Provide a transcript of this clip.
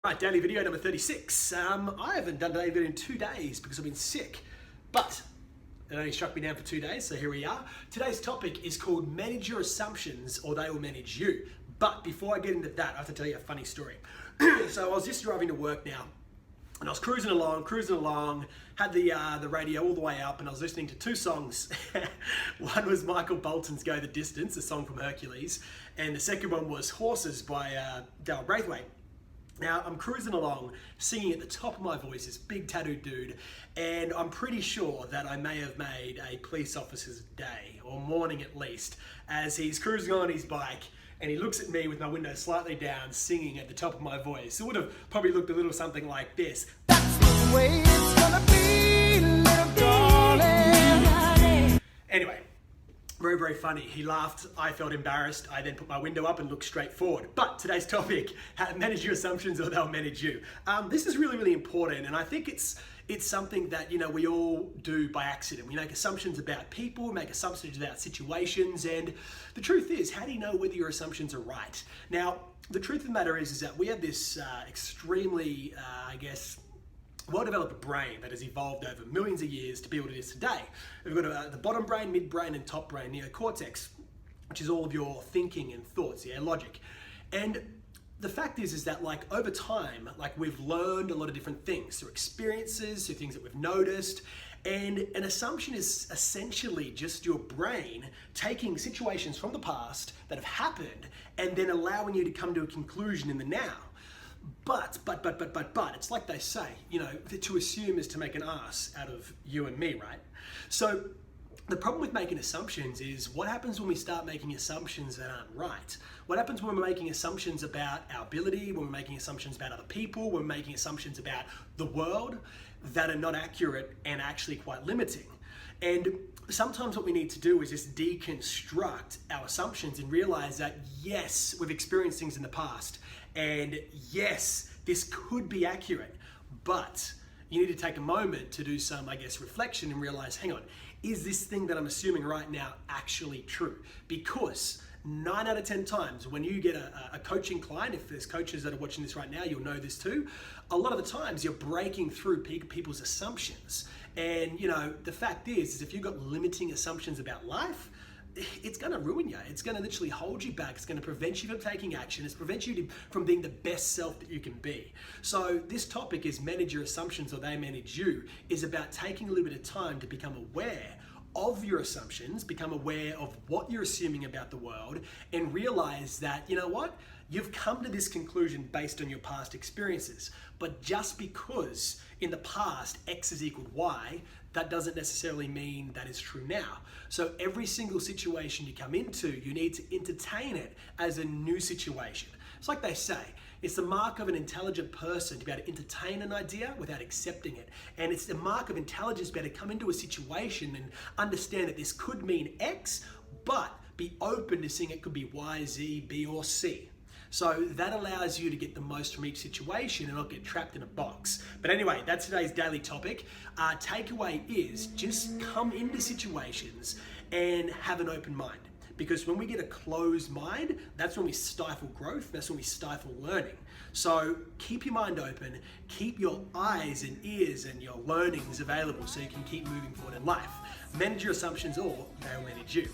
Right, daily video number 36. I haven't done a daily video in 2 days because I've been sick, but it only struck me down for 2 days, so here we are. Today's topic is called Manage Your Assumptions or They Will Manage You. But before I get into that, I have to tell you a funny story. So I was just driving to work now, and I was cruising along, had the radio all the way up, and I was listening to two songs. One was Michael Bolton's Go the Distance, a song from Hercules, and the second one was Horses by Dale Braithwaite. Now, I'm cruising along, singing at the top of my voice, this big tattooed dude, and I'm pretty sure that I may have made a police officer's day, or morning at least, as he's cruising on his bike, and he looks at me with my window slightly down, singing at the top of my voice. It would have probably looked a little something like this. That's the way it's gonna be, little darling. Anyway. Very, very funny. He laughed, I felt embarrassed, I then put my window up and looked straight forward. But today's topic, how to manage your assumptions or they'll manage you. This is really, really important, and I think it's something that, we all do by accident. We make assumptions about people, we make assumptions about situations, and the truth is, how do you know whether your assumptions are right? Now, the truth of the matter is that we have this extremely, well-developed brain that has evolved over millions of years to be what it is today. We've got the bottom brain, midbrain, and top brain, neocortex, which is all of your thinking and thoughts, logic. And the fact is that over time, we've learned a lot of different things through experiences, through things that we've noticed, and an assumption is essentially just your brain taking situations from the past that have happened and then allowing you to come to a conclusion in the now. But, it's like they say, to assume is to make an ass out of you and me, right? So the problem with making assumptions is what happens when we start making assumptions that aren't right? What happens when we're making assumptions about our ability, when we're making assumptions about other people, when we're making assumptions about the world that are not accurate and actually quite limiting? And sometimes what we need to do is just deconstruct our assumptions and realize that yes, we've experienced things in the past, and yes, this could be accurate, but you need to take a moment to do some, reflection and realize, hang on, is this thing that I'm assuming right now actually true? Because 9 out of 10 times when you get a coaching client, if there's coaches that are watching this right now, you'll know this too, a lot of the times you're breaking through people's assumptions. And the fact is if you've got limiting assumptions about life, it's going to ruin you. It's going to literally hold you back. It's going to prevent you from taking action. It's prevent you from being the best self that you can be. So this topic is manage your assumptions or they manage you, is about taking a little bit of time to become aware of your assumptions, become aware of what you're assuming about the world, and realize that, you've come to this conclusion based on your past experiences. But just because in the past X is equal to Y, that doesn't necessarily mean that is true now. So every single situation you come into, you need to entertain it as a new situation. It's like they say, it's the mark of an intelligent person to be able to entertain an idea without accepting it. And it's the mark of intelligence to be able to come into a situation and understand that this could mean X, but be open to seeing it could be Y, Z, B, or C. So that allows you to get the most from each situation and not get trapped in a box. But anyway, that's today's daily topic. Takeaway is just come into situations and have an open mind. Because when we get a closed mind, that's when we stifle growth, that's when we stifle learning. So keep your mind open, keep your eyes and ears and your learnings available so you can keep moving forward in life. Manage your assumptions or they'll manage you.